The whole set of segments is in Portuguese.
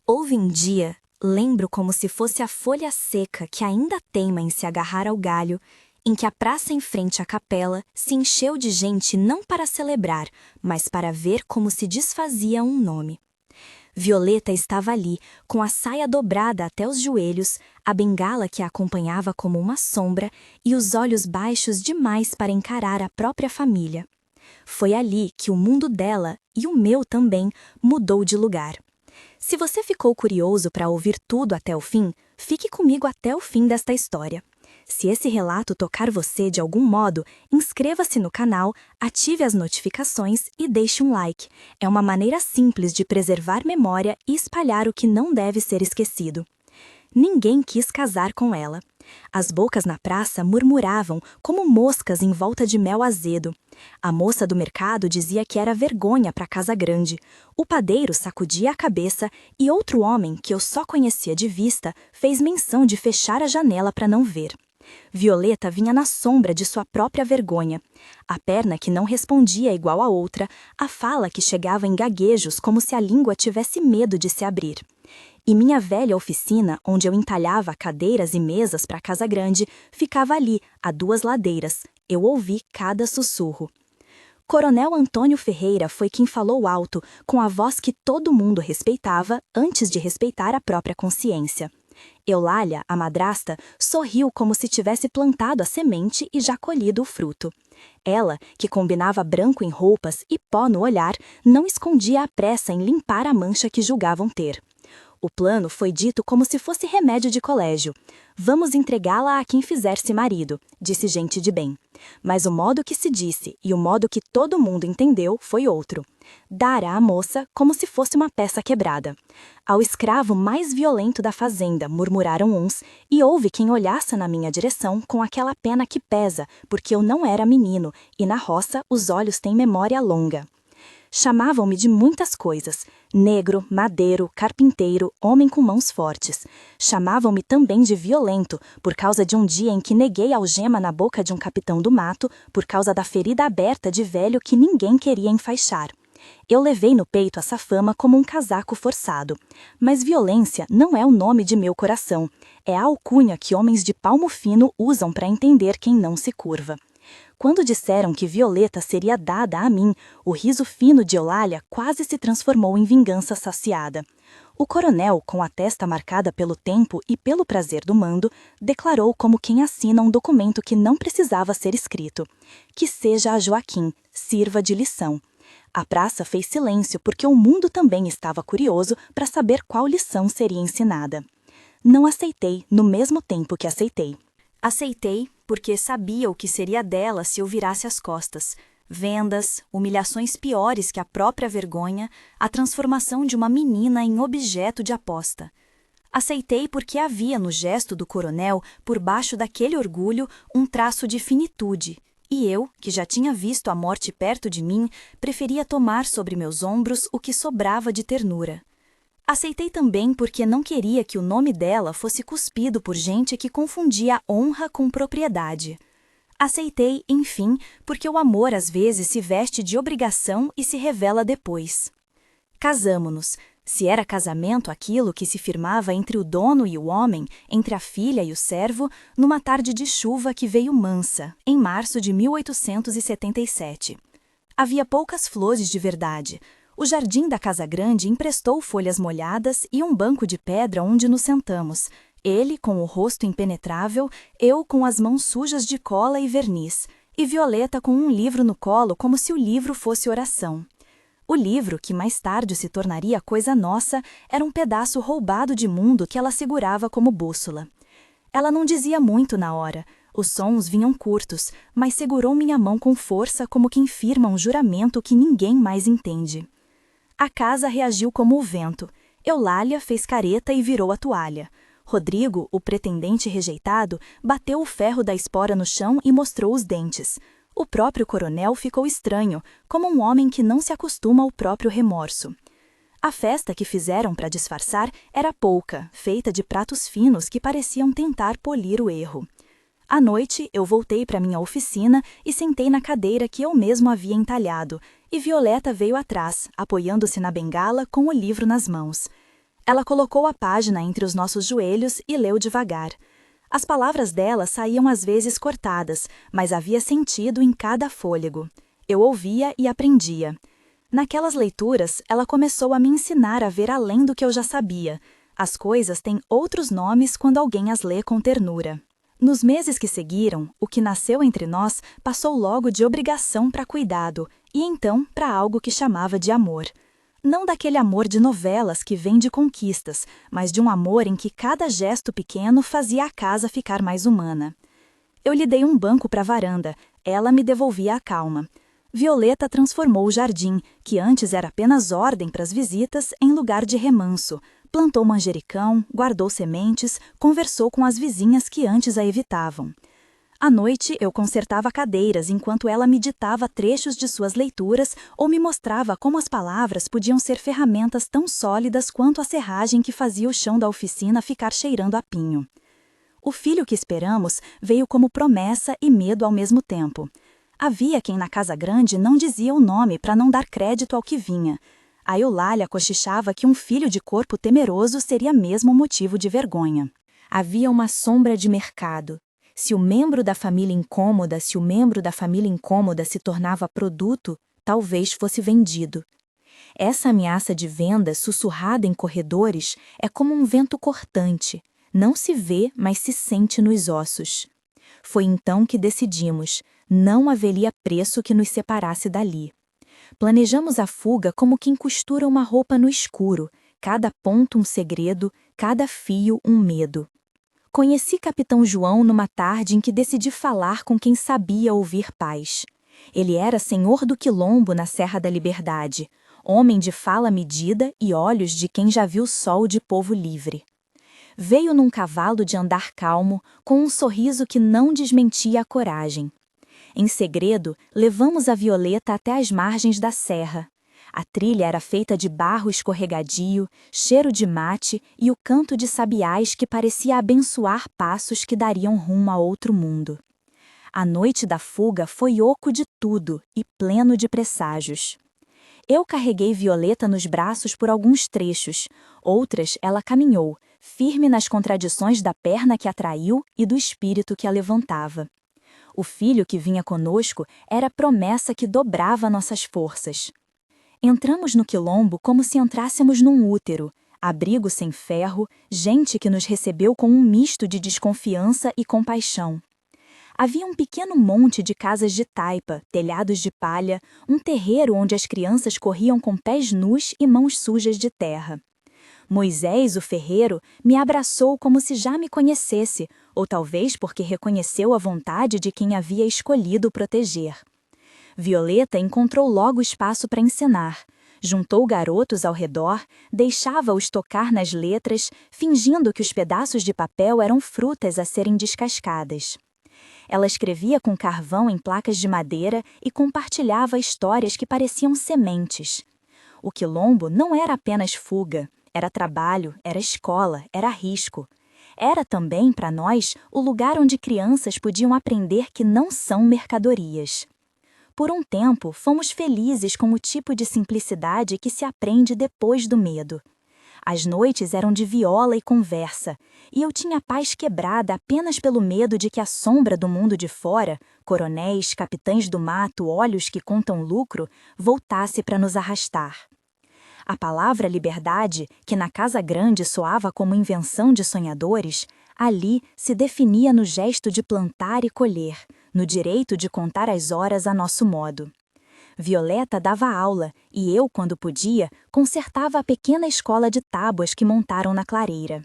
Houve um dia, lembro como se fosse a folha seca que ainda teima em se agarrar ao galho, em que a praça em frente à capela se encheu de gente não para celebrar, mas para ver como se desfazia um nome. Violeta estava ali, com a saia dobrada até os joelhos, a bengala que a acompanhava como uma sombra e os olhos baixos demais para encarar a própria família. Foi ali que o mundo dela, e o meu também, mudou de lugar. Se você ficou curioso para ouvir tudo até o fim, fique comigo até o fim desta história. Se esse relato tocar você de algum modo, inscreva-se no canal, ative as notificações e deixe um like. É uma maneira simples de preservar memória e espalhar o que não deve ser esquecido. Ninguém quis casar com ela. As bocas na praça murmuravam como moscas em volta de mel azedo. A moça do mercado dizia que era vergonha para casa grande. O padeiro sacudia a cabeça e outro homem, que eu só conhecia de vista, fez menção de fechar a janela para não ver. Violeta vinha na sombra de sua própria vergonha. A perna que não respondia igual a outra, a fala que chegava em gaguejos como se a língua tivesse medo de se abrir. E minha velha oficina, onde eu entalhava cadeiras e mesas para a casa grande, ficava ali, a 2 ladeiras. Eu ouvi cada sussurro. Coronel Antônio Ferreira foi quem falou alto, com a voz que todo mundo respeitava, antes de respeitar a própria consciência. Eulália, a madrasta, sorriu como se tivesse plantado a semente e já colhido o fruto. Ela, que combinava branco em roupas e pó no olhar, não escondia a pressa em limpar a mancha que julgavam ter. O plano foi dito como se fosse remédio de colégio. Vamos entregá-la a quem fizer-se marido, disse gente de bem. Mas o modo que se disse e o modo que todo mundo entendeu foi outro. Dar à moça como se fosse uma peça quebrada. Ao escravo mais violento da fazenda, murmuraram uns, e houve quem olhasse na minha direção com aquela pena que pesa, porque eu não era menino, e na roça os olhos têm memória longa. Chamavam-me de muitas coisas: negro, madeiro, carpinteiro, homem com mãos fortes. Chamavam-me também de violento, por causa de um dia em que neguei algema na boca de um capitão do mato, por causa da ferida aberta de velho que ninguém queria enfaixar. Eu levei no peito essa fama como um casaco forçado. Mas violência não é o nome de meu coração. É a alcunha que homens de palmo fino usam para entender quem não se curva. Quando disseram que Violeta seria dada a mim, o riso fino de Eulália quase se transformou em vingança saciada. O coronel, com a testa marcada pelo tempo e pelo prazer do mando, declarou como quem assina um documento que não precisava ser escrito: que seja a Joaquim, sirva de lição. A praça fez silêncio porque o mundo também estava curioso para saber qual lição seria ensinada. Não aceitei no mesmo tempo que aceitei. Aceitei porque sabia o que seria dela se eu virasse as costas. Vendas, humilhações piores que a própria vergonha, a transformação de uma menina em objeto de aposta. Aceitei porque havia no gesto do coronel, por baixo daquele orgulho, um traço de finitude. E eu, que já tinha visto a morte perto de mim, preferia tomar sobre meus ombros o que sobrava de ternura. Aceitei também porque não queria que o nome dela fosse cuspido por gente que confundia honra com propriedade. Aceitei, enfim, porque o amor às vezes se veste de obrigação e se revela depois. Casamo-nos. Se era casamento aquilo que se firmava entre o dono e o homem, entre a filha e o servo, numa tarde de chuva que veio mansa, em março de 1877. Havia poucas flores de verdade. O jardim da Casa Grande emprestou folhas molhadas e um banco de pedra onde nos sentamos. Ele com o rosto impenetrável, eu com as mãos sujas de cola e verniz, e Violeta com um livro no colo como se o livro fosse oração. O livro, que mais tarde se tornaria coisa nossa, era um pedaço roubado de mundo que ela segurava como bússola. Ela não dizia muito na hora. Os sons vinham curtos, mas segurou minha mão com força como quem firma um juramento que ninguém mais entende. A casa reagiu como o vento. Eulália fez careta e virou a toalha. Rodrigo, o pretendente rejeitado, bateu o ferro da espora no chão e mostrou os dentes. O próprio coronel ficou estranho, como um homem que não se acostuma ao próprio remorso. A festa que fizeram para disfarçar era pouca, feita de pratos finos que pareciam tentar polir o erro. À noite, eu voltei para minha oficina e sentei na cadeira que eu mesmo havia entalhado, e Violeta veio atrás, apoiando-se na bengala com o livro nas mãos. Ela colocou a página entre os nossos joelhos e leu devagar. As palavras dela saíam às vezes cortadas, mas havia sentido em cada fôlego. Eu ouvia e aprendia. Naquelas leituras, ela começou a me ensinar a ver além do que eu já sabia. As coisas têm outros nomes quando alguém as lê com ternura. Nos meses que seguiram, o que nasceu entre nós passou logo de obrigação para cuidado, e então para algo que chamava de amor. Não daquele amor de novelas que vem de conquistas, mas de um amor em que cada gesto pequeno fazia a casa ficar mais humana. Eu lhe dei um banco para a varanda, ela me devolvia a calma. Violeta transformou o jardim, que antes era apenas ordem para as visitas, em lugar de remanso. Plantou manjericão, guardou sementes, conversou com as vizinhas que antes a evitavam. À noite, eu consertava cadeiras enquanto ela me ditava trechos de suas leituras ou me mostrava como as palavras podiam ser ferramentas tão sólidas quanto a serragem que fazia o chão da oficina ficar cheirando a pinho. O filho que esperamos veio como promessa e medo ao mesmo tempo. Havia quem na casa grande não dizia o nome para não dar crédito ao que vinha. A Eulália cochichava que um filho de corpo temeroso seria mesmo motivo de vergonha. Havia uma sombra de mercado. Se o membro da família incômoda se tornava produto, talvez fosse vendido. Essa ameaça de venda sussurrada em corredores é como um vento cortante. Não se vê, mas se sente nos ossos. Foi então que decidimos, não haveria preço que nos separasse dali. Planejamos a fuga como quem costura uma roupa no escuro, cada ponto um segredo, cada fio um medo. Conheci Capitão João numa tarde em que decidi falar com quem sabia ouvir paz. Ele era senhor do Quilombo na Serra da Liberdade, homem de fala medida e olhos de quem já viu sol de povo livre. Veio num cavalo de andar calmo, com um sorriso que não desmentia a coragem. Em segredo, levamos a Violeta até as margens da serra. A trilha era feita de barro escorregadio, cheiro de mate e o canto de sabiás que parecia abençoar passos que dariam rumo a outro mundo. A noite da fuga foi oco de tudo e pleno de presságios. Eu carreguei Violeta nos braços por alguns trechos, outras ela caminhou, firme nas contradições da perna que a traiu e do espírito que a levantava. O filho que vinha conosco era a promessa que dobrava nossas forças. Entramos no Quilombo como se entrássemos num útero, abrigo sem ferro, gente que nos recebeu com um misto de desconfiança e compaixão. Havia um pequeno monte de casas de taipa, telhados de palha, um terreiro onde as crianças corriam com pés nus e mãos sujas de terra. Moisés, o ferreiro, me abraçou como se já me conhecesse, ou talvez porque reconheceu a vontade de quem havia escolhido proteger. Violeta encontrou logo espaço para ensinar. Juntou garotos ao redor, deixava-os tocar nas letras, fingindo que os pedaços de papel eram frutas a serem descascadas. Ela escrevia com carvão em placas de madeira e compartilhava histórias que pareciam sementes. O Quilombo não era apenas fuga, era trabalho, era escola, era risco. Era também, para nós, o lugar onde crianças podiam aprender que não são mercadorias. Por um tempo, fomos felizes com o tipo de simplicidade que se aprende depois do medo. As noites eram de viola e conversa, e eu tinha paz quebrada apenas pelo medo de que a sombra do mundo de fora, coronéis, capitães do mato, olhos que contam lucro, voltasse para nos arrastar. A palavra liberdade, que na casa grande soava como invenção de sonhadores, ali se definia no gesto de plantar e colher, no direito de contar as horas a nosso modo. Violeta dava aula e eu, quando podia, consertava a pequena escola de tábuas que montaram na clareira.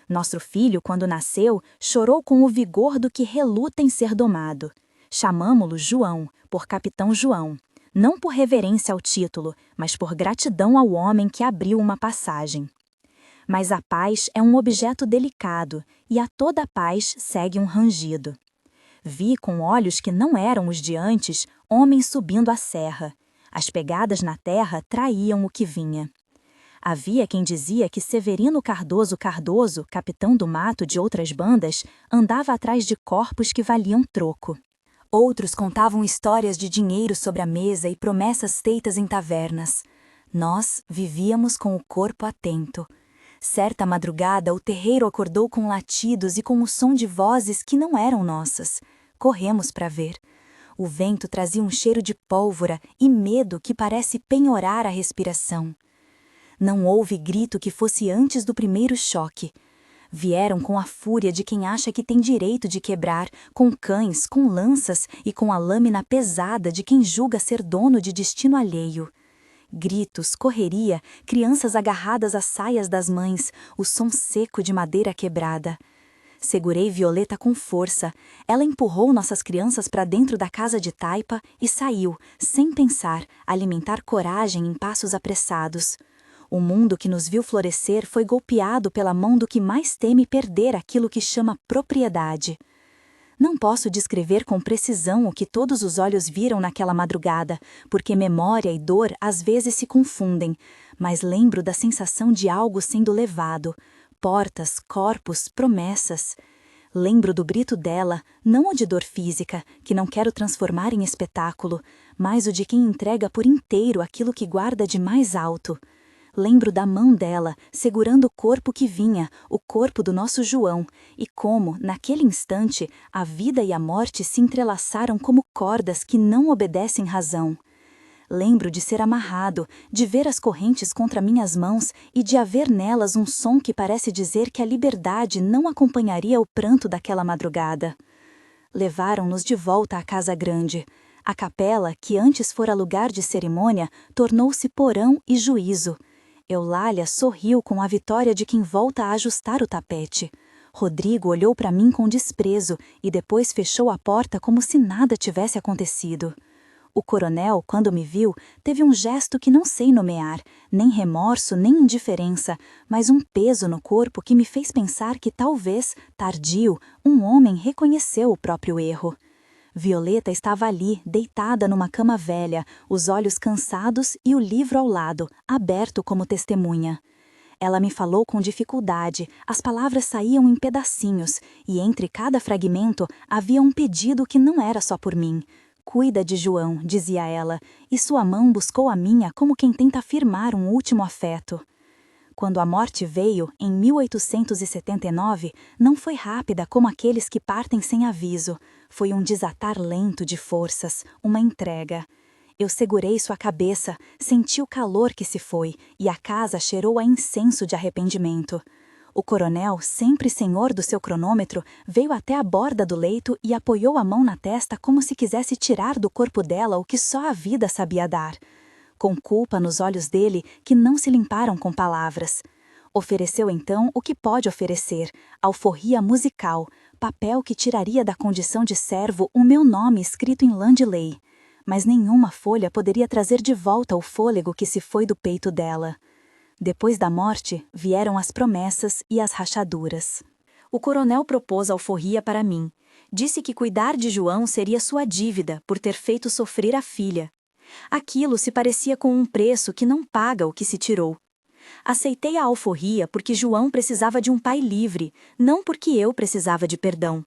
Nosso filho, quando nasceu, chorou com o vigor do que reluta em ser domado. Chamamo-lo João, por Capitão João, não por reverência ao título, mas por gratidão ao homem que abriu uma passagem. Mas a paz é um objeto delicado e a toda paz segue um rangido. Vi com olhos que não eram os de antes, homens subindo a serra. As pegadas na terra traíam o que vinha. Havia quem dizia que Severino Cardoso Cardoso, capitão do mato de outras bandas, andava atrás de corpos que valiam troco. Outros contavam histórias de dinheiro sobre a mesa e promessas feitas em tavernas. Nós vivíamos com o corpo atento. Certa madrugada, o terreiro acordou com latidos e com o som de vozes que não eram nossas. Corremos para ver. O vento trazia um cheiro de pólvora e medo que parece penhorar a respiração. Não houve grito que fosse antes do primeiro choque. Vieram com a fúria de quem acha que tem direito de quebrar, com cães, com lanças e com a lâmina pesada de quem julga ser dono de destino alheio. Gritos, correria, crianças agarradas às saias das mães, o som seco de madeira quebrada. Segurei Violeta com força. Ela empurrou nossas crianças para dentro da casa de taipa e saiu, sem pensar, alimentar coragem em passos apressados. O mundo que nos viu florescer foi golpeado pela mão do que mais teme perder aquilo que chama propriedade. Não posso descrever com precisão o que todos os olhos viram naquela madrugada, porque memória e dor às vezes se confundem, mas lembro da sensação de algo sendo levado, portas, corpos, promessas. Lembro do grito dela, não o de dor física, que não quero transformar em espetáculo, mas o de quem entrega por inteiro aquilo que guarda de mais alto. Lembro da mão dela, segurando o corpo que vinha, o corpo do nosso João, e como, naquele instante, a vida e a morte se entrelaçaram como cordas que não obedecem razão. Lembro de ser amarrado, de ver as correntes contra minhas mãos e de haver nelas um som que parece dizer que a liberdade não acompanharia o pranto daquela madrugada. Levaram-nos de volta à casa grande. A capela, que antes fora lugar de cerimônia, tornou-se porão e juízo. Eulália sorriu com a vitória de quem volta a ajustar o tapete. Rodrigo olhou para mim com desprezo e depois fechou a porta como se nada tivesse acontecido. O coronel, quando me viu, teve um gesto que não sei nomear, nem remorso nem indiferença, mas um peso no corpo que me fez pensar que talvez, tardio, um homem reconheceu o próprio erro. Violeta estava ali, deitada numa cama velha, os olhos cansados e o livro ao lado, aberto como testemunha. Ela me falou com dificuldade, as palavras saíam em pedacinhos, e entre cada fragmento havia um pedido que não era só por mim. Cuida de João, dizia ela, e sua mão buscou a minha como quem tenta afirmar um último afeto. Quando a morte veio, em 1879, não foi rápida como aqueles que partem sem aviso. Foi um desatar lento de forças, uma entrega. Eu segurei sua cabeça, senti o calor que se foi, e a casa cheirou a incenso de arrependimento. O coronel, sempre senhor do seu cronômetro, veio até a borda do leito e apoiou a mão na testa como se quisesse tirar do corpo dela o que só a vida sabia dar. Com culpa nos olhos dele, que não se limparam com palavras. Ofereceu então o que pode oferecer, alforria musical, papel que tiraria da condição de servo o meu nome escrito em lã de lei. Mas nenhuma folha poderia trazer de volta o fôlego que se foi do peito dela. Depois da morte, vieram as promessas e as rachaduras. O coronel propôs alforria para mim. Disse que cuidar de João seria sua dívida por ter feito sofrer a filha. Aquilo se parecia com um preço que não paga o que se tirou. Aceitei a alforria porque João precisava de um pai livre, não porque eu precisava de perdão.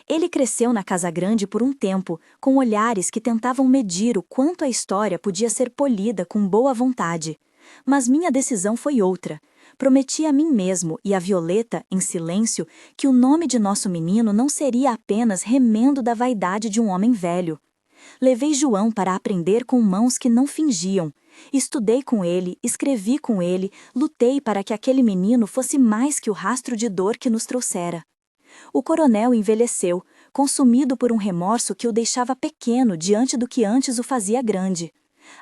Ele cresceu na Casa Grande por um tempo, com olhares que tentavam medir o quanto a história podia ser polida com boa vontade. Mas minha decisão foi outra. Prometi a mim mesmo e a Violeta, em silêncio, que o nome de nosso menino não seria apenas remendo da vaidade de um homem velho. Levei João para aprender com mãos que não fingiam. Estudei com ele, escrevi com ele, lutei para que aquele menino fosse mais que o rastro de dor que nos trouxera. O coronel envelheceu, consumido por um remorso que o deixava pequeno diante do que antes o fazia grande.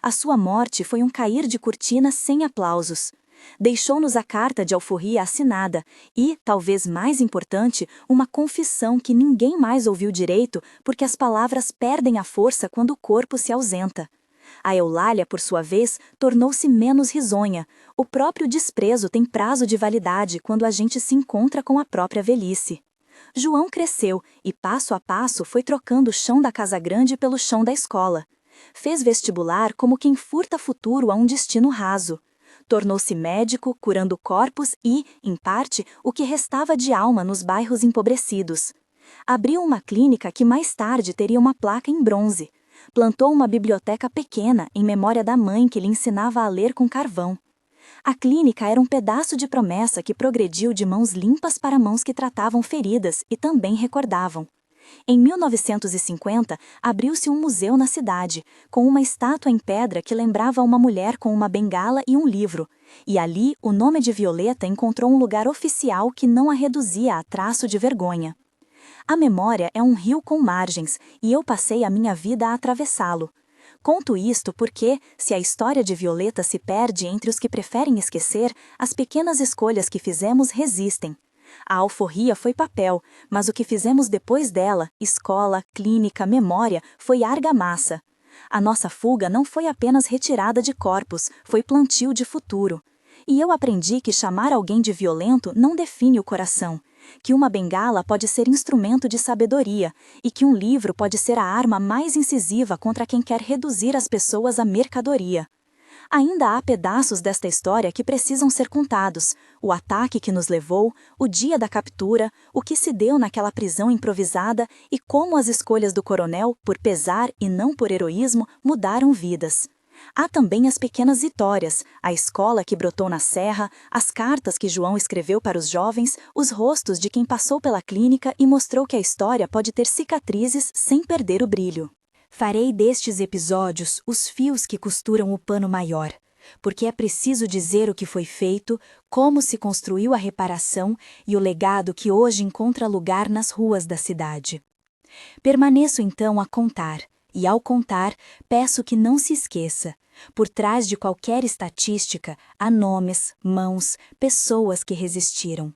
A sua morte foi um cair de cortina sem aplausos. Deixou-nos a carta de alforria assinada e, talvez mais importante, uma confissão que ninguém mais ouviu direito porque as palavras perdem a força quando o corpo se ausenta. A Eulália, por sua vez, tornou-se menos risonha. O próprio desprezo tem prazo de validade quando a gente se encontra com a própria velhice. João cresceu e, passo a passo, foi trocando o chão da Casa Grande pelo chão da escola. Fez vestibular como quem furta futuro a um destino raso. Tornou-se médico, curando corpos e, em parte, o que restava de alma nos bairros empobrecidos. Abriu uma clínica que mais tarde teria uma placa em bronze. Plantou uma biblioteca pequena em memória da mãe que lhe ensinava a ler com carvão. A clínica era um pedaço de promessa que progrediu de mãos limpas para mãos que tratavam feridas e também recordavam. Em 1950, abriu-se um museu na cidade, com uma estátua em pedra que lembrava uma mulher com uma bengala e um livro, e ali o nome de Violeta encontrou um lugar oficial que não a reduzia a traço de vergonha. A memória é um rio com margens, e eu passei a minha vida a atravessá-lo. Conto isto porque, se a história de Violeta se perde entre os que preferem esquecer, as pequenas escolhas que fizemos resistem. A alforria foi papel, mas o que fizemos depois dela, escola, clínica, memória, foi argamassa. A nossa fuga não foi apenas retirada de corpos, foi plantio de futuro. E eu aprendi que chamar alguém de violento não define o coração, que uma bengala pode ser instrumento de sabedoria e que um livro pode ser a arma mais incisiva contra quem quer reduzir as pessoas à mercadoria. Ainda há pedaços desta história que precisam ser contados: o ataque que nos levou, o dia da captura, o que se deu naquela prisão improvisada e como as escolhas do coronel, por pesar e não por heroísmo, mudaram vidas. Há também as pequenas vitórias, a escola que brotou na serra, as cartas que João escreveu para os jovens, os rostos de quem passou pela clínica e mostrou que a história pode ter cicatrizes sem perder o brilho. Farei destes episódios os fios que costuram o pano maior, porque é preciso dizer o que foi feito, como se construiu a reparação e o legado que hoje encontra lugar nas ruas da cidade. Permaneço então a contar, e ao contar, peço que não se esqueça. Por trás de qualquer estatística, há nomes, mãos, pessoas que resistiram.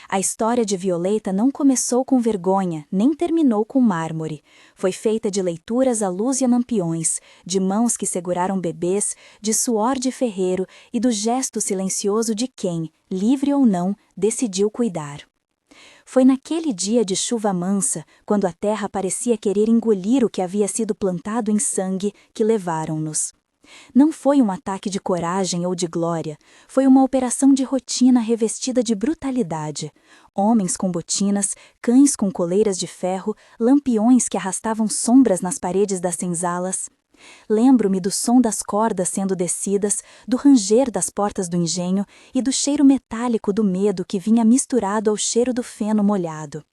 A história de Violeta não começou com vergonha, nem terminou com mármore. Foi feita de leituras à luz de lampiões, de mãos que seguraram bebês, de suor de ferreiro e do gesto silencioso de quem, livre ou não, decidiu cuidar. Foi naquele dia de chuva mansa, quando a terra parecia querer engolir o que havia sido plantado em sangue, que levaram-nos. Não foi um ataque de coragem ou de glória, foi uma operação de rotina revestida de brutalidade. Homens com botinas, cães com coleiras de ferro, lampiões que arrastavam sombras nas paredes das senzalas. Lembro-me do som das cordas sendo descidas, do ranger das portas do engenho e do cheiro metálico do medo que vinha misturado ao cheiro do feno molhado.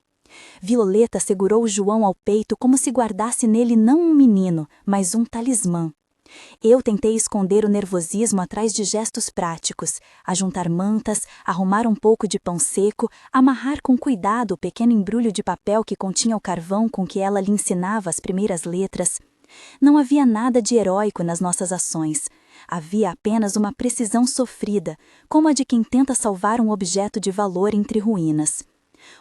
Violeta segurou João ao peito como se guardasse nele não um menino, mas um talismã. Eu tentei esconder o nervosismo atrás de gestos práticos, ajuntar mantas, arrumar um pouco de pão seco, amarrar com cuidado o pequeno embrulho de papel que continha o carvão com que ela lhe ensinava as primeiras letras. Não havia nada de heróico nas nossas ações. Havia apenas uma precisão sofrida, como a de quem tenta salvar um objeto de valor entre ruínas.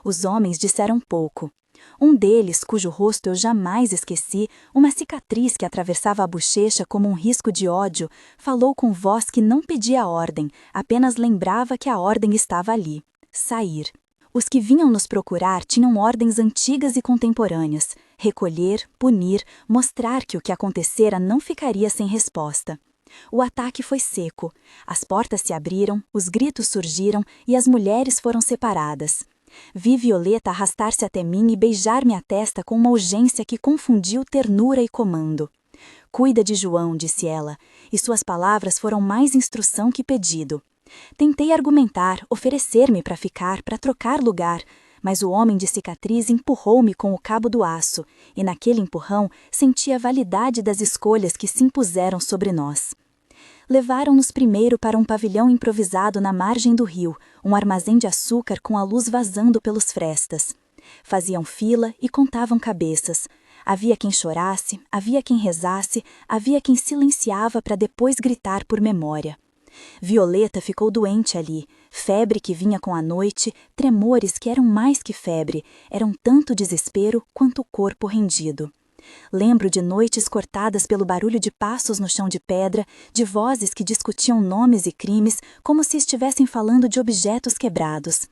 Os homens disseram pouco. Um deles, cujo rosto eu jamais esqueci, uma cicatriz que atravessava a bochecha como um risco de ódio, falou com voz que não pedia ordem, apenas lembrava que a ordem estava ali: sair. Os que vinham nos procurar tinham ordens antigas e contemporâneas: recolher, punir, mostrar que o que acontecera não ficaria sem resposta. O ataque foi seco. As portas se abriram, os gritos surgiram e as mulheres foram separadas. Vi Violeta arrastar-se até mim e beijar-me a testa com uma urgência que confundiu ternura e comando. Cuida de João, disse ela, e suas palavras foram mais instrução que pedido. Tentei argumentar, oferecer-me para ficar, para trocar lugar, mas o homem de cicatriz empurrou-me com o cabo do aço, e naquele empurrão senti a validade das escolhas que se impuseram sobre nós. Levaram-nos primeiro para um pavilhão improvisado na margem do rio, um armazém de açúcar com a luz vazando pelos frestas. Faziam fila e contavam cabeças. Havia quem chorasse, havia quem rezasse, havia quem silenciava para depois gritar por memória. Violeta ficou doente ali, febre que vinha com a noite, tremores que eram mais que febre, eram tanto desespero quanto o corpo rendido. Lembro de noites cortadas pelo barulho de passos no chão de pedra, de vozes que discutiam nomes e crimes como se estivessem falando de objetos quebrados.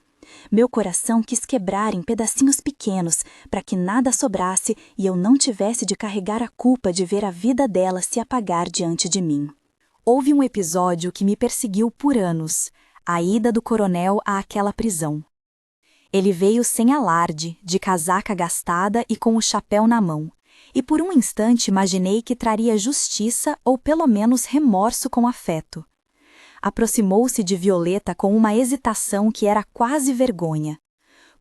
Meu coração quis quebrar em pedacinhos pequenos, para que nada sobrasse e eu não tivesse de carregar a culpa de ver a vida dela se apagar diante de mim. Houve um episódio que me perseguiu por anos, a ida do coronel àquela prisão. Ele veio sem alarde, de casaca gastada e com o chapéu na mão. E por um instante imaginei que traria justiça ou pelo menos remorso com afeto. Aproximou-se de Violeta com uma hesitação que era quase vergonha.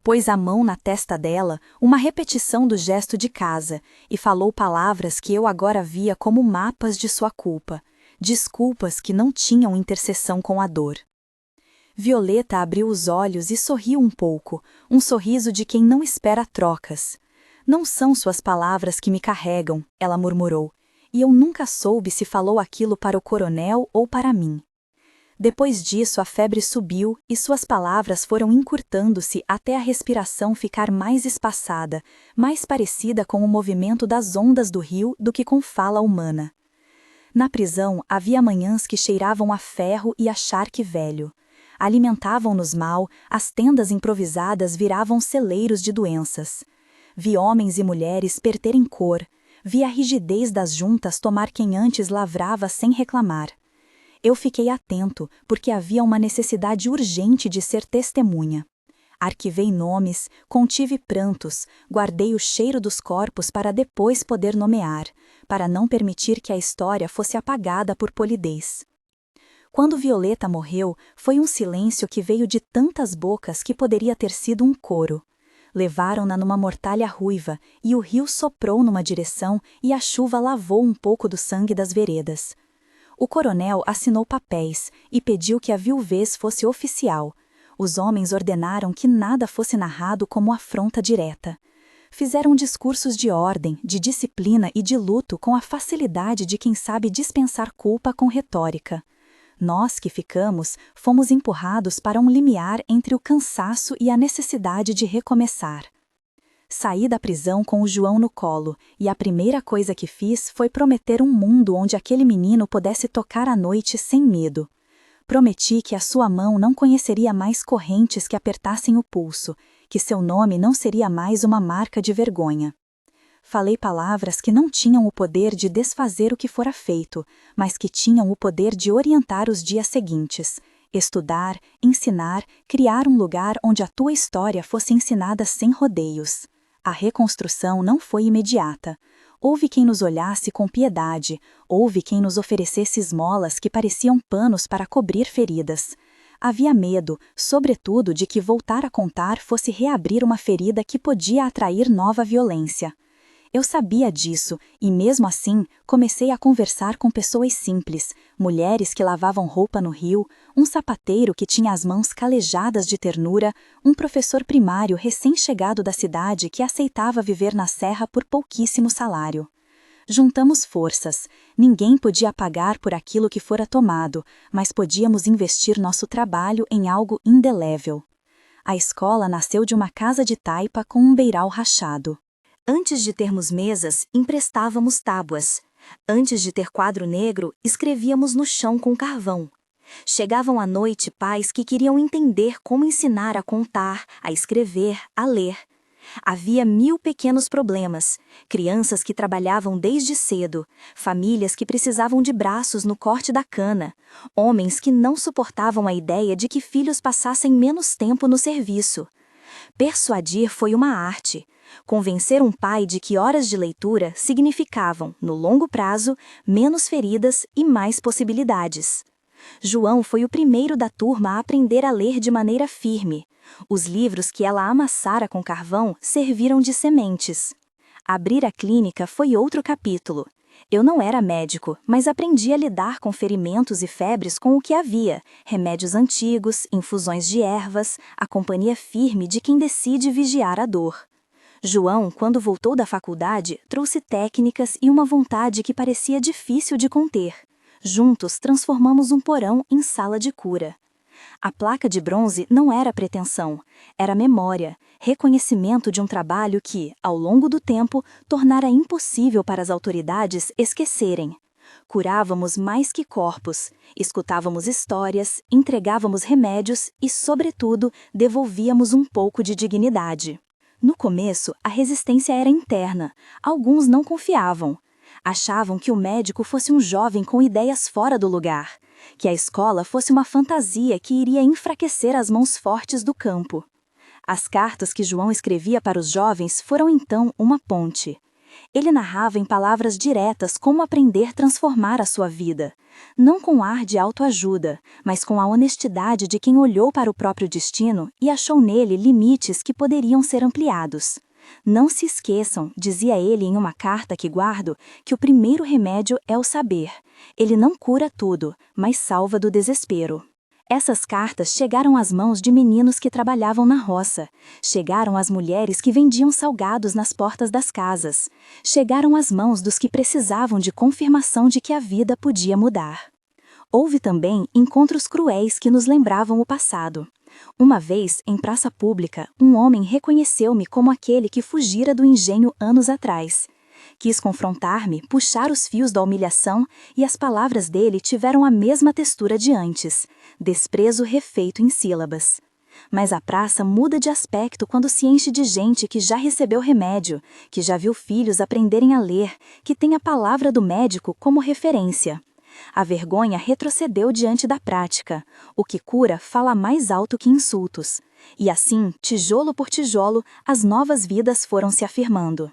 Pôs a mão na testa dela, uma repetição do gesto de casa, e falou palavras que eu agora via como mapas de sua culpa, desculpas que não tinham interseção com a dor. Violeta abriu os olhos e sorriu um pouco, um sorriso de quem não espera trocas. Não são suas palavras que me carregam, ela murmurou, e eu nunca soube se falou aquilo para o coronel ou para mim. Depois disso a febre subiu e suas palavras foram encurtando-se até a respiração ficar mais espaçada, mais parecida com o movimento das ondas do rio do que com fala humana. Na prisão havia manhãs que cheiravam a ferro e a charque velho. Alimentavam-nos mal, as tendas improvisadas viravam celeiros de doenças. Vi homens e mulheres perderem cor, vi a rigidez das juntas tomar quem antes lavrava sem reclamar. Eu fiquei atento, porque havia uma necessidade urgente de ser testemunha. Arquivei nomes, contive prantos, guardei o cheiro dos corpos para depois poder nomear, para não permitir que a história fosse apagada por polidez. Quando Violeta morreu, foi um silêncio que veio de tantas bocas que poderia ter sido um coro. Levaram-na numa mortalha ruiva, e o rio soprou numa direção e a chuva lavou um pouco do sangue das veredas. O coronel assinou papéis e pediu que a viuvez fosse oficial. Os homens ordenaram que nada fosse narrado como afronta direta. Fizeram discursos de ordem, de disciplina e de luto com a facilidade de quem sabe dispensar culpa com retórica. Nós que ficamos, fomos empurrados para um limiar entre o cansaço e a necessidade de recomeçar. Saí da prisão com o João no colo, e a primeira coisa que fiz foi prometer um mundo onde aquele menino pudesse tocar à noite sem medo. Prometi que a sua mão não conheceria mais correntes que apertassem o pulso, que seu nome não seria mais uma marca de vergonha. Falei palavras que não tinham o poder de desfazer o que fora feito, mas que tinham o poder de orientar os dias seguintes. Estudar, ensinar, criar um lugar onde a tua história fosse ensinada sem rodeios. A reconstrução não foi imediata. Houve quem nos olhasse com piedade, houve quem nos oferecesse esmolas que pareciam panos para cobrir feridas. Havia medo, sobretudo, de que voltar a contar fosse reabrir uma ferida que podia atrair nova violência. Eu sabia disso, e mesmo assim, comecei a conversar com pessoas simples, mulheres que lavavam roupa no rio, um sapateiro que tinha as mãos calejadas de ternura, um professor primário recém-chegado da cidade que aceitava viver na serra por pouquíssimo salário. Juntamos forças. Ninguém podia pagar por aquilo que fora tomado, mas podíamos investir nosso trabalho em algo indelével. A escola nasceu de uma casa de taipa com um beiral rachado. Antes de termos mesas, emprestávamos tábuas. Antes de ter quadro negro, escrevíamos no chão com carvão. Chegavam à noite pais que queriam entender como ensinar a contar, a escrever, a ler. Havia 1000 pequenos problemas, crianças que trabalhavam desde cedo, famílias que precisavam de braços no corte da cana, homens que não suportavam a ideia de que filhos passassem menos tempo no serviço. Persuadir foi uma arte. Convencer um pai de que horas de leitura significavam, no longo prazo, menos feridas e mais possibilidades. João foi o primeiro da turma a aprender a ler de maneira firme. Os livros que ela amassara com carvão serviram de sementes. Abrir a clínica foi outro capítulo. Eu não era médico, mas aprendi a lidar com ferimentos e febres com o que havia, remédios antigos, infusões de ervas, a companhia firme de quem decide vigiar a dor. João, quando voltou da faculdade, trouxe técnicas e uma vontade que parecia difícil de conter. Juntos transformamos um porão em sala de cura. A placa de bronze não era pretensão, era memória, reconhecimento de um trabalho que, ao longo do tempo, tornara impossível para as autoridades esquecerem. Curávamos mais que corpos, escutávamos histórias, entregávamos remédios e, sobretudo, devolvíamos um pouco de dignidade. No começo, a resistência era interna. Alguns não confiavam. Achavam que o médico fosse um jovem com ideias fora do lugar, que a escola fosse uma fantasia que iria enfraquecer as mãos fortes do campo. As cartas que João escrevia para os jovens foram então uma ponte. Ele narrava em palavras diretas como aprender a transformar a sua vida, não com ar de autoajuda, mas com a honestidade de quem olhou para o próprio destino e achou nele limites que poderiam ser ampliados. Não se esqueçam, dizia ele em uma carta que guardo, que o primeiro remédio é o saber. Ele não cura tudo, mas salva do desespero. Essas cartas chegaram às mãos de meninos que trabalhavam na roça, chegaram às mulheres que vendiam salgados nas portas das casas, chegaram às mãos dos que precisavam de confirmação de que a vida podia mudar. Houve também encontros cruéis que nos lembravam o passado. Uma vez, em praça pública, um homem reconheceu-me como aquele que fugira do engenho anos atrás. Quis confrontar-me, puxar os fios da humilhação, e as palavras dele tiveram a mesma textura de antes, desprezo refeito em sílabas. Mas a praça muda de aspecto quando se enche de gente que já recebeu remédio, que já viu filhos aprenderem a ler, que tem a palavra do médico como referência. A vergonha retrocedeu diante da prática. O que cura fala mais alto que insultos. E assim, tijolo por tijolo, as novas vidas foram se afirmando.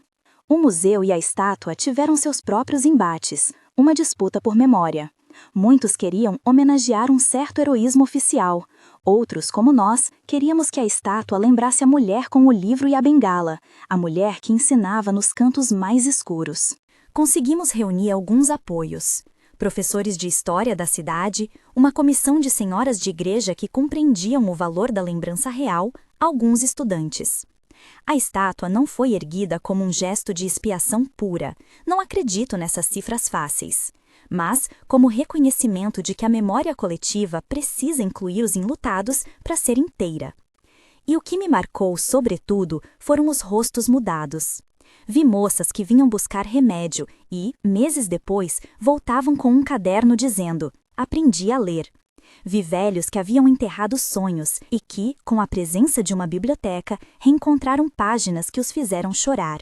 O museu e a estátua tiveram seus próprios embates, uma disputa por memória. Muitos queriam homenagear um certo heroísmo oficial. Outros, como nós, queríamos que a estátua lembrasse a mulher com o livro e a bengala, a mulher que ensinava nos cantos mais escuros. Conseguimos reunir alguns apoios. Professores de história da cidade, uma comissão de senhoras de igreja que compreendiam o valor da lembrança real, alguns estudantes. A estátua não foi erguida como um gesto de expiação pura, não acredito nessas cifras fáceis, mas como reconhecimento de que a memória coletiva precisa incluir os enlutados para ser inteira. E o que me marcou, sobretudo, foram os rostos mudados. Vi moças que vinham buscar remédio e, meses depois, voltavam com um caderno dizendo: aprendi a ler. Vi velhos que haviam enterrado sonhos e que, com a presença de uma biblioteca, reencontraram páginas que os fizeram chorar.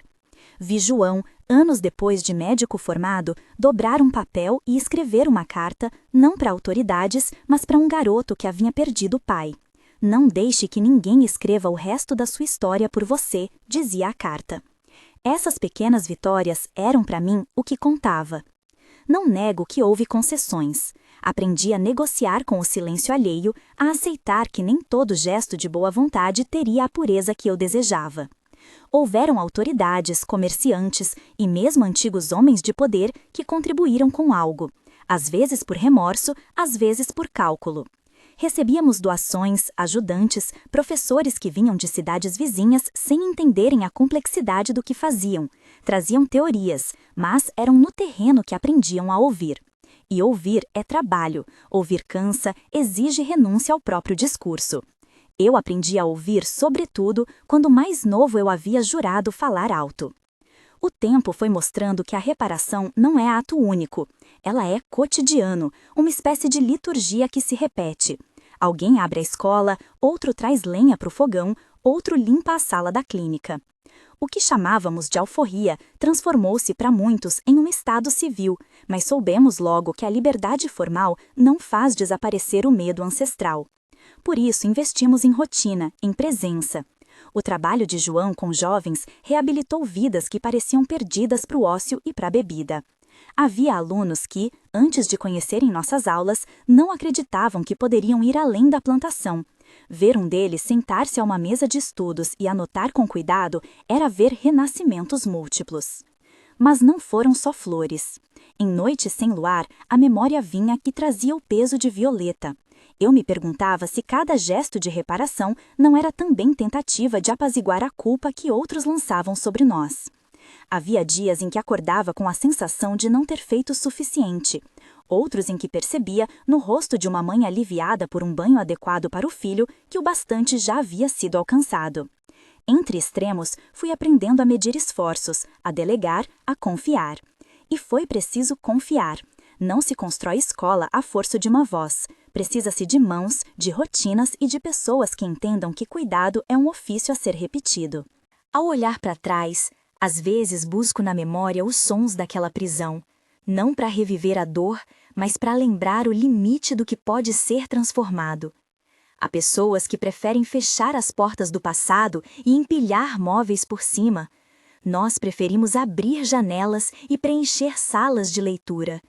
Vi João, anos depois de médico formado, dobrar um papel e escrever uma carta, não para autoridades, mas para um garoto que havia perdido o pai. Não deixe que ninguém escreva o resto da sua história por você, dizia a carta. Essas pequenas vitórias eram para mim o que contava. Não nego que houve concessões. Aprendi a negociar com o silêncio alheio, a aceitar que nem todo gesto de boa vontade teria a pureza que eu desejava. Houveram autoridades, comerciantes e mesmo antigos homens de poder que contribuíram com algo, às vezes por remorso, às vezes por cálculo. Recebíamos doações, ajudantes, professores que vinham de cidades vizinhas sem entenderem a complexidade do que faziam. Traziam teorias, mas eram no terreno que aprendiam a ouvir. E ouvir é trabalho, ouvir cansa, exige renúncia ao próprio discurso. Eu aprendi a ouvir, sobretudo, quando mais novo eu havia jurado falar alto. O tempo foi mostrando que a reparação não é ato único. Ela é cotidiano, uma espécie de liturgia que se repete. Alguém abre a escola, outro traz lenha para o fogão, outro limpa a sala da clínica. O que chamávamos de alforria transformou-se para muitos em um estado civil, mas soubemos logo que a liberdade formal não faz desaparecer o medo ancestral. Por isso investimos em rotina, em presença. O trabalho de João com jovens reabilitou vidas que pareciam perdidas para o ócio e para a bebida. Havia alunos que, antes de conhecerem nossas aulas, não acreditavam que poderiam ir além da plantação. Ver um deles sentar-se a uma mesa de estudos e anotar com cuidado era ver renascimentos múltiplos. Mas não foram só flores. Em noites sem luar, a memória vinha que trazia o peso de violeta. Eu me perguntava se cada gesto de reparação não era também tentativa de apaziguar a culpa que outros lançavam sobre nós. Havia dias em que acordava com a sensação de não ter feito o suficiente, outros em que percebia, no rosto de uma mãe aliviada por um banho adequado para o filho, que o bastante já havia sido alcançado. Entre extremos, fui aprendendo a medir esforços, a delegar, a confiar. E foi preciso confiar. Não se constrói escola à força de uma voz. Precisa-se de mãos, de rotinas e de pessoas que entendam que cuidado é um ofício a ser repetido. Ao olhar para trás, às vezes busco na memória os sons daquela prisão, não para reviver a dor, mas para lembrar o limite do que pode ser transformado. Há pessoas que preferem fechar as portas do passado e empilhar móveis por cima. Nós preferimos abrir janelas e preencher salas de leitura.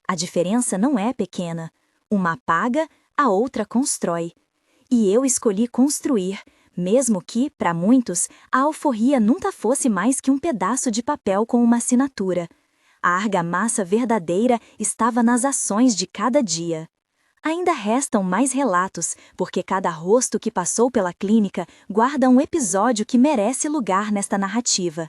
A diferença não é pequena. Uma apaga, a outra constrói. E eu escolhi construir, mesmo que, para muitos, a alforria nunca fosse mais que um pedaço de papel com uma assinatura. A argamassa verdadeira estava nas ações de cada dia. Ainda restam mais relatos, porque cada rosto que passou pela clínica guarda um episódio que merece lugar nesta narrativa.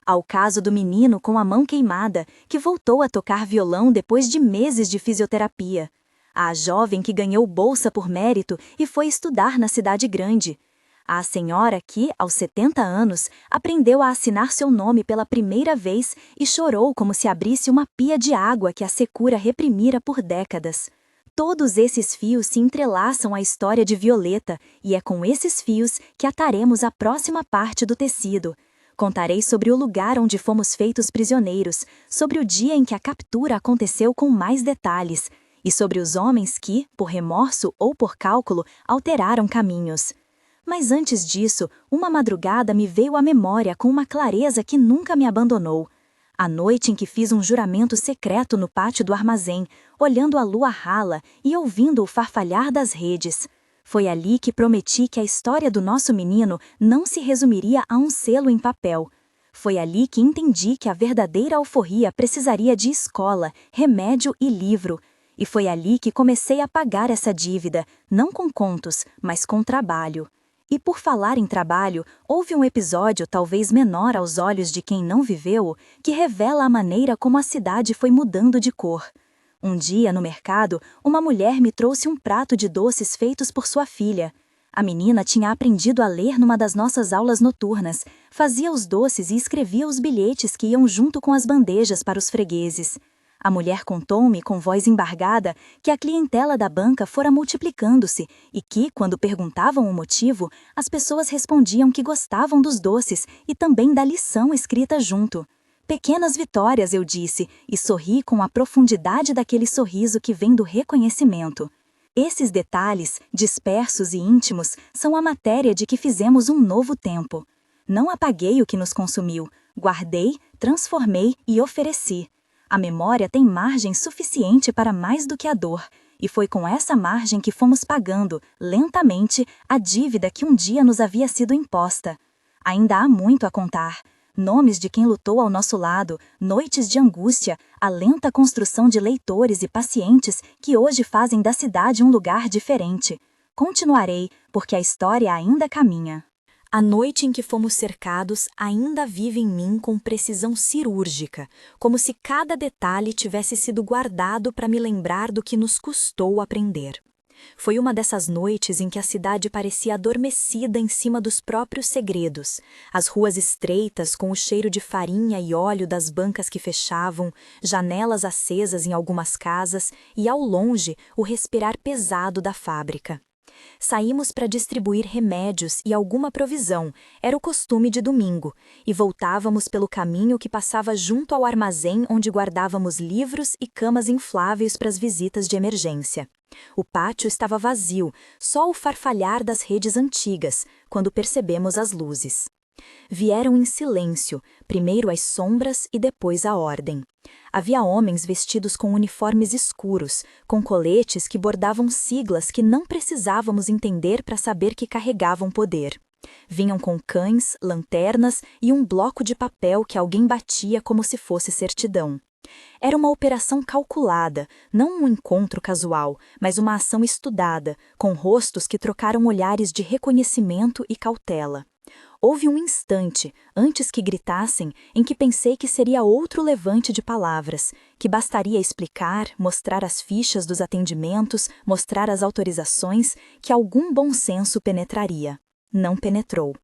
Há o caso do menino com a mão queimada, que voltou a tocar violão depois de meses de fisioterapia. Há a jovem que ganhou bolsa por mérito e foi estudar na cidade grande. Há a senhora que, aos 70 anos, aprendeu a assinar seu nome pela primeira vez e chorou como se abrisse uma pia de água que a secura reprimira por décadas. Todos esses fios se entrelaçam à história de Violeta, e é com esses fios que ataremos a próxima parte do tecido. Contarei sobre o lugar onde fomos feitos prisioneiros, sobre o dia em que a captura aconteceu com mais detalhes, e sobre os homens que, por remorso ou por cálculo, alteraram caminhos. Mas antes disso, uma madrugada me veio à memória com uma clareza que nunca me abandonou. A noite em que fiz um juramento secreto no pátio do armazém, olhando a lua rala e ouvindo o farfalhar das redes. Foi ali que prometi que a história do nosso menino não se resumiria a um selo em papel. Foi ali que entendi que a verdadeira alforria precisaria de escola, remédio e livro. E foi ali que comecei a pagar essa dívida, não com contos, mas com trabalho. E por falar em trabalho, houve um episódio talvez menor aos olhos de quem não viveu, que revela a maneira como a cidade foi mudando de cor. Um dia, no mercado, uma mulher me trouxe um prato de doces feitos por sua filha. A menina tinha aprendido a ler numa das nossas aulas noturnas, fazia os doces e escrevia os bilhetes que iam junto com as bandejas para os fregueses. A mulher contou-me, com voz embargada, que a clientela da banca fora multiplicando-se e que, quando perguntavam o motivo, as pessoas respondiam que gostavam dos doces e também da lição escrita junto. Pequenas vitórias, eu disse, e sorri com a profundidade daquele sorriso que vem do reconhecimento. Esses detalhes, dispersos e íntimos, são a matéria de que fizemos um novo tempo. Não apaguei o que nos consumiu, guardei, transformei e ofereci. A memória tem margem suficiente para mais do que a dor, e foi com essa margem que fomos pagando, lentamente, a dívida que um dia nos havia sido imposta. Ainda há muito a contar. Nomes de quem lutou ao nosso lado, noites de angústia, a lenta construção de leitores e pacientes que hoje fazem da cidade um lugar diferente. Continuarei, porque a história ainda caminha. A noite em que fomos cercados ainda vive em mim com precisão cirúrgica, como se cada detalhe tivesse sido guardado para me lembrar do que nos custou aprender. Foi uma dessas noites em que a cidade parecia adormecida em cima dos próprios segredos, as ruas estreitas com o cheiro de farinha e óleo das bancas que fechavam, janelas acesas em algumas casas e, ao longe, o respirar pesado da fábrica. Saímos para distribuir remédios e alguma provisão, era o costume de domingo, e voltávamos pelo caminho que passava junto ao armazém onde guardávamos livros e camas infláveis para as visitas de emergência. O pátio estava vazio, só o farfalhar das redes antigas, quando percebemos as luzes. Vieram em silêncio, primeiro as sombras e depois a ordem. Havia homens vestidos com uniformes escuros, com coletes que bordavam siglas que não precisávamos entender para saber que carregavam poder. Vinham com cães, lanternas e um bloco de papel que alguém batia como se fosse certidão. Era uma operação calculada, não um encontro casual, mas uma ação estudada, com rostos que trocaram olhares de reconhecimento e cautela. Houve um instante, antes que gritassem, em que pensei que seria outro levante de palavras, que bastaria explicar, mostrar as fichas dos atendimentos, mostrar as autorizações, que algum bom senso penetraria. Não penetrou.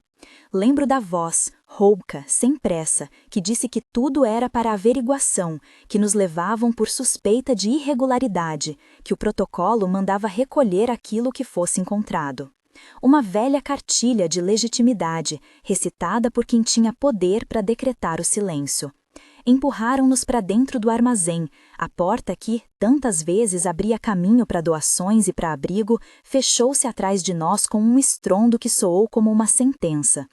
Lembro da voz, rouca, sem pressa, que disse que tudo era para averiguação, que nos levavam por suspeita de irregularidade, que o protocolo mandava recolher aquilo que fosse encontrado. Uma velha cartilha de legitimidade, recitada por quem tinha poder para decretar o silêncio. Empurraram-nos para dentro do armazém, a porta que, tantas vezes, abria caminho para doações e para abrigo, fechou-se atrás de nós com um estrondo que soou como uma sentença.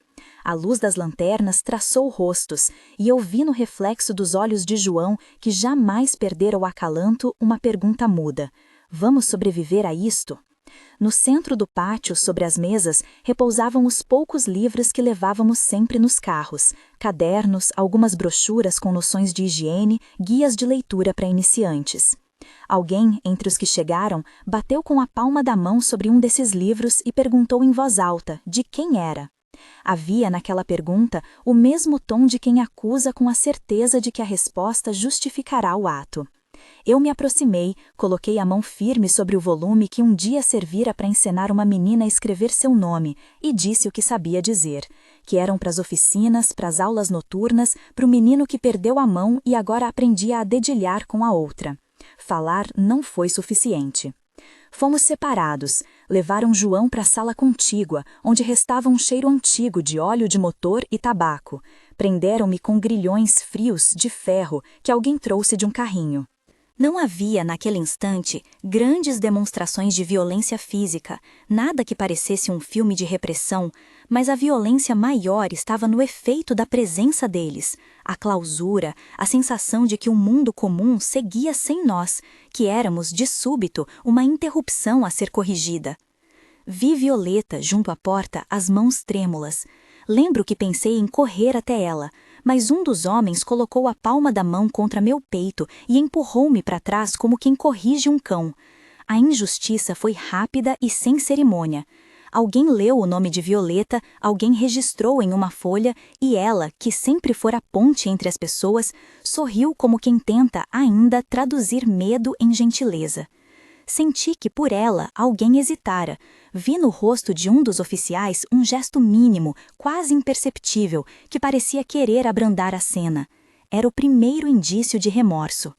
A luz das lanternas traçou rostos, e eu vi no reflexo dos olhos de João, que jamais perdera o acalanto, uma pergunta muda. Vamos sobreviver a isto? No centro do pátio, sobre as mesas, repousavam os poucos livros que levávamos sempre nos carros, cadernos, algumas brochuras com noções de higiene, guias de leitura para iniciantes. Alguém, entre os que chegaram, bateu com a palma da mão sobre um desses livros e perguntou em voz alta de quem era. Havia naquela pergunta o mesmo tom de quem acusa com a certeza de que a resposta justificará o ato. Eu me aproximei, coloquei a mão firme sobre o volume que um dia servira para ensinar uma menina a escrever seu nome e disse o que sabia dizer, que eram para as oficinas, para as aulas noturnas, para o menino que perdeu a mão e agora aprendia a dedilhar com a outra. Falar não foi suficiente. Fomos separados. Levaram João para a sala contígua, onde restava um cheiro antigo de óleo de motor e tabaco. Prenderam-me com grilhões frios de ferro que alguém trouxe de um carrinho. Não havia, naquele instante, grandes demonstrações de violência física, nada que parecesse um filme de repressão, mas a violência maior estava no efeito da presença deles, a clausura, a sensação de que o mundo comum seguia sem nós, que éramos, de súbito, uma interrupção a ser corrigida. Vi Violeta, junto à porta, as mãos trêmulas. Lembro que pensei em correr até ela, mas um dos homens colocou a palma da mão contra meu peito e empurrou-me para trás como quem corrige um cão. A injustiça foi rápida e sem cerimônia. Alguém leu o nome de Violeta, alguém registrou em uma folha e ela, que sempre fora ponte entre as pessoas, sorriu como quem tenta ainda traduzir medo em gentileza. Senti que por ela alguém hesitara. Vi no rosto de um dos oficiais um gesto mínimo, quase imperceptível, que parecia querer abrandar a cena. Era o primeiro indício de remorso.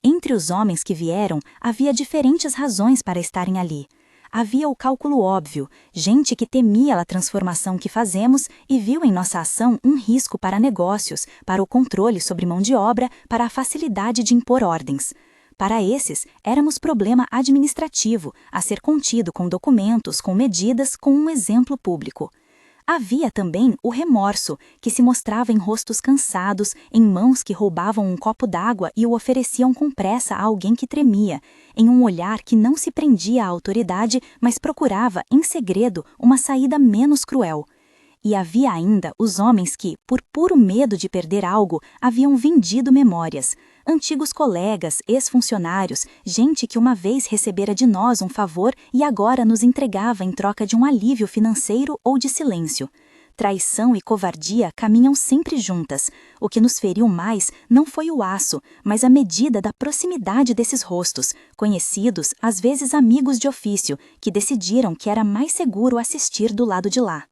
Entre os homens que vieram, havia diferentes razões para estarem ali. Havia o cálculo óbvio, gente que temia a transformação que fazemos e viu em nossa ação um risco para negócios, para o controle sobre mão de obra, para a facilidade de impor ordens. Para esses, éramos problema administrativo, a ser contido com documentos, com medidas, com um exemplo público. Havia também o remorso, que se mostrava em rostos cansados, em mãos que roubavam um copo d'água e o ofereciam com pressa a alguém que tremia, em um olhar que não se prendia à autoridade, mas procurava, em segredo, uma saída menos cruel. E havia ainda os homens que, por puro medo de perder algo, haviam vendido memórias. Antigos colegas, ex-funcionários, gente que uma vez recebera de nós um favor e agora nos entregava em troca de um alívio financeiro ou de silêncio. Traição e covardia caminham sempre juntas. O que nos feriu mais não foi o aço, mas a medida da proximidade desses rostos, conhecidos, às vezes amigos de ofício, que decidiram que era mais seguro assistir do lado de lá.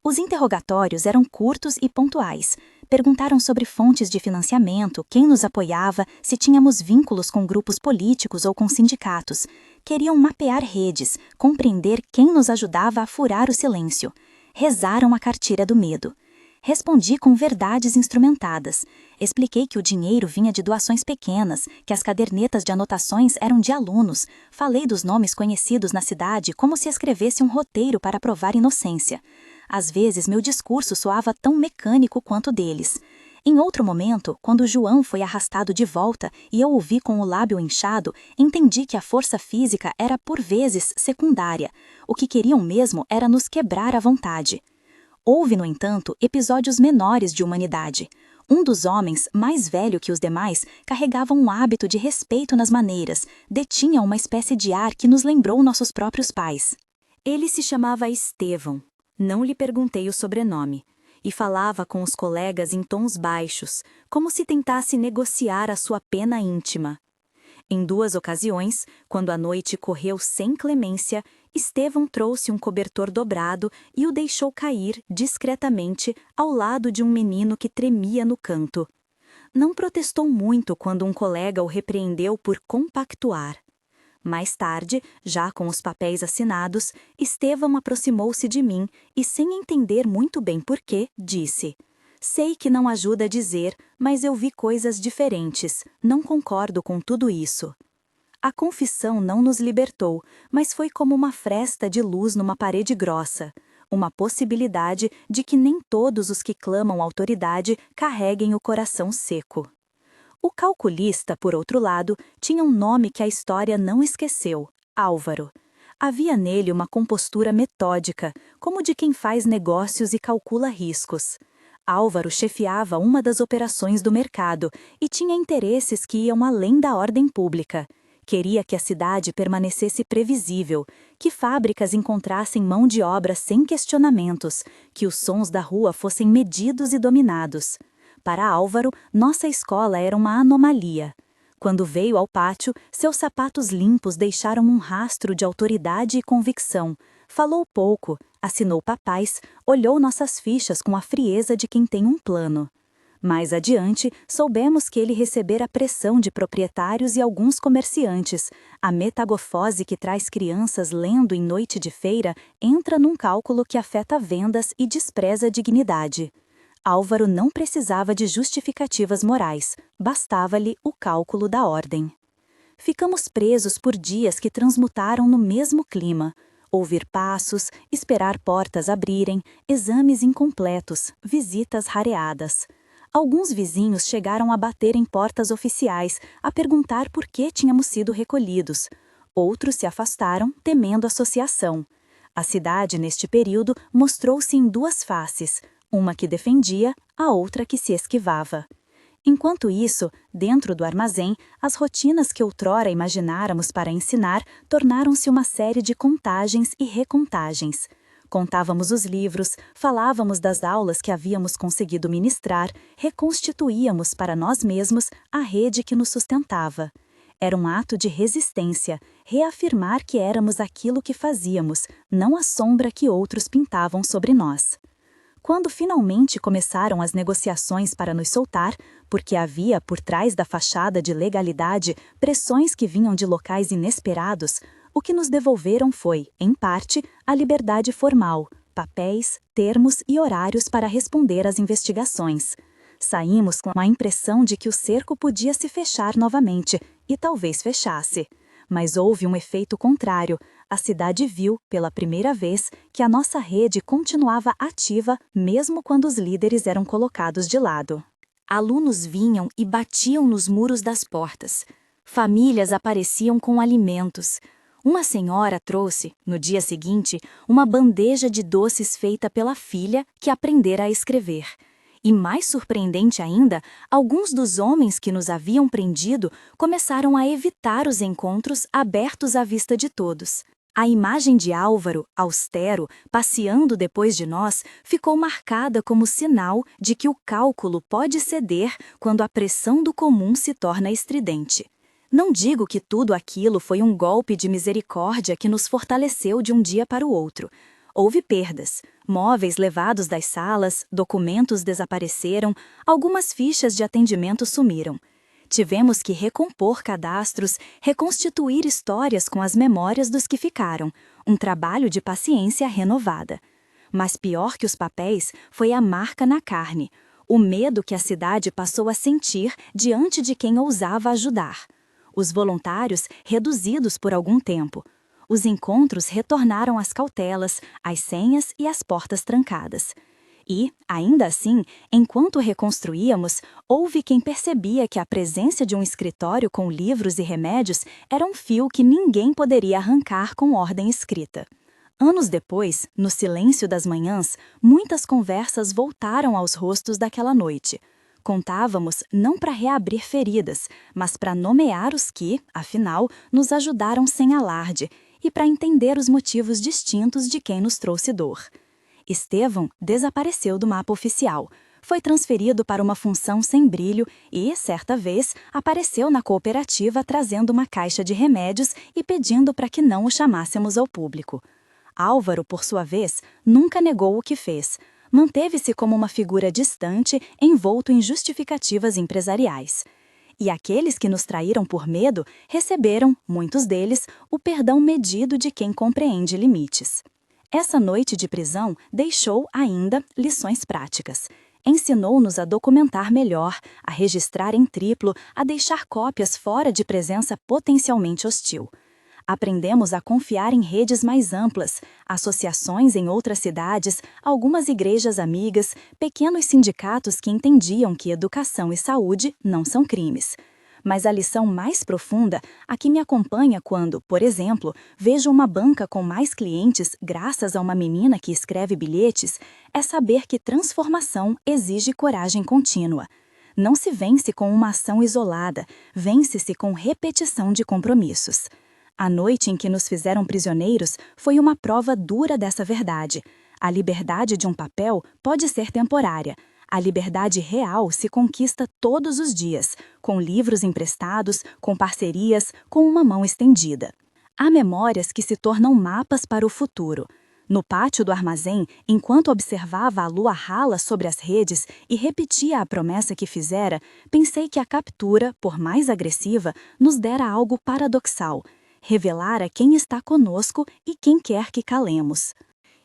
Os interrogatórios eram curtos e pontuais. Perguntaram sobre fontes de financiamento, quem nos apoiava, se tínhamos vínculos com grupos políticos ou com sindicatos. Queriam mapear redes, compreender quem nos ajudava a furar o silêncio. Rezaram a cartilha do medo. Respondi com verdades instrumentadas. Expliquei que o dinheiro vinha de doações pequenas, que as cadernetas de anotações eram de alunos. Falei dos nomes conhecidos na cidade como se escrevesse um roteiro para provar inocência. Às vezes, meu discurso soava tão mecânico quanto o deles. Em outro momento, quando João foi arrastado de volta e eu o vi com o lábio inchado, entendi que a força física era, por vezes, secundária. O que queriam mesmo era nos quebrar à vontade. Houve, no entanto, episódios menores de humanidade. Um dos homens, mais velho que os demais, carregava um hábito de respeito nas maneiras, detinha uma espécie de ar que nos lembrou nossos próprios pais. Ele se chamava Estevão. Não lhe perguntei o sobrenome, e falava com os colegas em tons baixos, como se tentasse negociar a sua pena íntima. Em 2 ocasiões, quando a noite correu sem clemência, Estevão trouxe um cobertor dobrado e o deixou cair, discretamente, ao lado de um menino que tremia no canto. Não protestou muito quando um colega o repreendeu por compactuar. Mais tarde, já com os papéis assinados, Estevão aproximou-se de mim e, sem entender muito bem porquê, disse: "Sei que não ajuda a dizer, mas eu vi coisas diferentes. Não concordo com tudo isso." A confissão não nos libertou, mas foi como uma fresta de luz numa parede grossa. uma possibilidade de que nem todos os que clamam autoridade carreguem o coração seco. O calculista, por outro lado, tinha um nome que a história não esqueceu: Álvaro. Havia nele uma compostura metódica, como de quem faz negócios e calcula riscos. Álvaro chefiava uma das operações do mercado e tinha interesses que iam além da ordem pública. Queria que a cidade permanecesse previsível, que fábricas encontrassem mão de obra sem questionamentos, que os sons da rua fossem medidos e dominados. Para Álvaro, nossa escola era uma anomalia. Quando veio ao pátio, seus sapatos limpos deixaram um rastro de autoridade e convicção. Falou pouco, assinou papéis, olhou nossas fichas com a frieza de quem tem um plano. Mais adiante, soubemos que ele recebera pressão de proprietários e alguns comerciantes. A metagofose que traz crianças lendo em noite de feira entra num cálculo que afeta vendas e despreza a dignidade. Álvaro não precisava de justificativas morais, bastava-lhe o cálculo da ordem. Ficamos presos por dias que transmutaram no mesmo clima. Ouvir passos, esperar portas abrirem, exames incompletos, visitas rareadas. Alguns vizinhos chegaram a bater em portas oficiais, a perguntar por que tínhamos sido recolhidos. Outros se afastaram, temendo associação. A cidade, neste período, mostrou-se em duas faces, uma que defendia, a outra que se esquivava. Enquanto isso, dentro do armazém, as rotinas que outrora imagináramos para ensinar tornaram-se uma série de contagens e recontagens. Contávamos os livros, falávamos das aulas que havíamos conseguido ministrar, reconstituíamos para nós mesmos a rede que nos sustentava. Era um ato de resistência, reafirmar que éramos aquilo que fazíamos, não a sombra que outros pintavam sobre nós. Quando finalmente começaram as negociações para nos soltar, porque havia por trás da fachada de legalidade pressões que vinham de locais inesperados, o que nos devolveram foi, em parte, a liberdade formal, papéis, termos e horários para responder às investigações. Saímos com a impressão de que o cerco podia se fechar novamente, e talvez fechasse. Mas houve um efeito contrário. A cidade viu, pela primeira vez, que a nossa rede continuava ativa mesmo quando os líderes eram colocados de lado. Alunos vinham e batiam nos muros das portas. Famílias apareciam com alimentos. Uma senhora trouxe, no dia seguinte, uma bandeja de doces feita pela filha que aprendera a escrever. E mais surpreendente ainda, alguns dos homens que nos haviam prendido começaram a evitar os encontros abertos à vista de todos. A imagem de Álvaro, austero, passeando depois de nós, ficou marcada como sinal de que o cálculo pode ceder quando a pressão do comum se torna estridente. Não digo que tudo aquilo foi um golpe de misericórdia que nos fortaleceu de um dia para o outro. Houve perdas, móveis levados das salas, documentos desapareceram, algumas fichas de atendimento sumiram. Tivemos que recompor cadastros, reconstituir histórias com as memórias dos que ficaram, um trabalho de paciência renovada. Mas pior que os papéis foi a marca na carne, o medo que a cidade passou a sentir diante de quem ousava ajudar. Os voluntários reduzidos por algum tempo. Os encontros retornaram às cautelas, às senhas e às portas trancadas. E, ainda assim, enquanto reconstruíamos, houve quem percebia que a presença de um escritório com livros e remédios era um fio que ninguém poderia arrancar com ordem escrita. Anos depois, no silêncio das manhãs, muitas conversas voltaram aos rostos daquela noite. Contávamos não para reabrir feridas, mas para nomear os que, afinal, nos ajudaram sem alarde, e para entender os motivos distintos de quem nos trouxe dor. Estevão desapareceu do mapa oficial, foi transferido para uma função sem brilho e, certa vez, apareceu na cooperativa trazendo uma caixa de remédios e pedindo para que não o chamássemos ao público. Álvaro, por sua vez, nunca negou o que fez. Manteve-se como uma figura distante, envolto em justificativas empresariais. E aqueles que nos traíram por medo receberam, muitos deles, o perdão medido de quem compreende limites. Essa noite de prisão deixou, ainda, lições práticas. Ensinou-nos a documentar melhor, a registrar em triplo, a deixar cópias fora de presença potencialmente hostil. Aprendemos a confiar em redes mais amplas, associações em outras cidades, algumas igrejas amigas, pequenos sindicatos que entendiam que educação e saúde não são crimes. Mas a lição mais profunda, a que me acompanha quando, por exemplo, vejo uma banca com mais clientes graças a uma menina que escreve bilhetes, é saber que transformação exige coragem contínua. Não se vence com uma ação isolada, vence-se com repetição de compromissos. A noite em que nos fizeram prisioneiros foi uma prova dura dessa verdade. A liberdade de um papel pode ser temporária. A liberdade real se conquista todos os dias, com livros emprestados, com parcerias, com uma mão estendida. Há memórias que se tornam mapas para o futuro. No pátio do armazém, enquanto observava a lua rala sobre as redes e repetia a promessa que fizera, pensei que a captura, por mais agressiva, nos dera algo paradoxal: revelara quem está conosco e quem quer que calemos.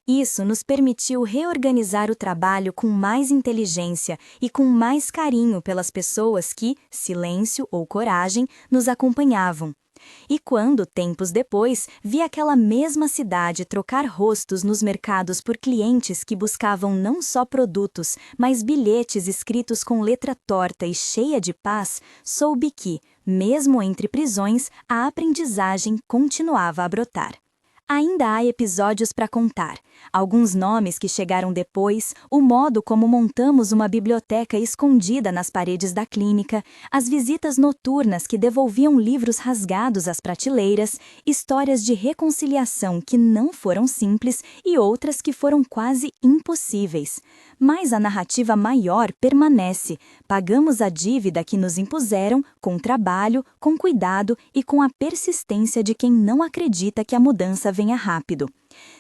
Isso nos permitiu reorganizar o trabalho com mais inteligência e com mais carinho pelas pessoas que, silêncio ou coragem, nos acompanhavam. E quando, tempos depois, vi aquela mesma cidade trocar rostos nos mercados por clientes que buscavam não só produtos, mas bilhetes escritos com letra torta e cheia de paz, soube que, mesmo entre prisões, a aprendizagem continuava a brotar. Ainda há episódios para contar, alguns nomes que chegaram depois, o modo como montamos uma biblioteca escondida nas paredes da clínica, as visitas noturnas que devolviam livros rasgados às prateleiras, histórias de reconciliação que não foram simples e outras que foram quase impossíveis. Mas a narrativa maior permanece. Pagamos a dívida que nos impuseram com trabalho, com cuidado e com a persistência de quem não acredita que a mudança venha rápido.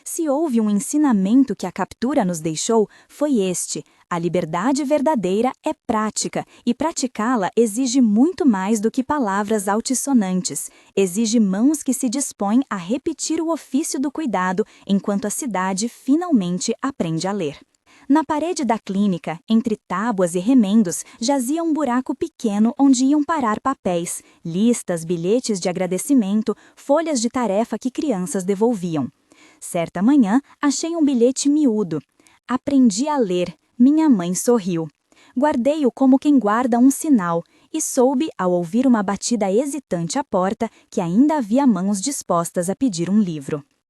Se houve um ensinamento que a captura nos deixou, foi este: a liberdade verdadeira é prática, e praticá-la exige muito mais do que palavras altissonantes. Exige mãos que se dispõem a repetir o ofício do cuidado enquanto a cidade finalmente aprende a ler. Na parede da clínica, entre tábuas e remendos, jazia um buraco pequeno onde iam parar papéis, listas, bilhetes de agradecimento, folhas de tarefa que crianças devolviam. Certa manhã, achei um bilhete miúdo. Aprendi a ler. Minha mãe sorriu. Guardei-o como quem guarda um sinal e soube, ao ouvir uma batida hesitante à porta, que ainda havia mãos dispostas a pedir um livro.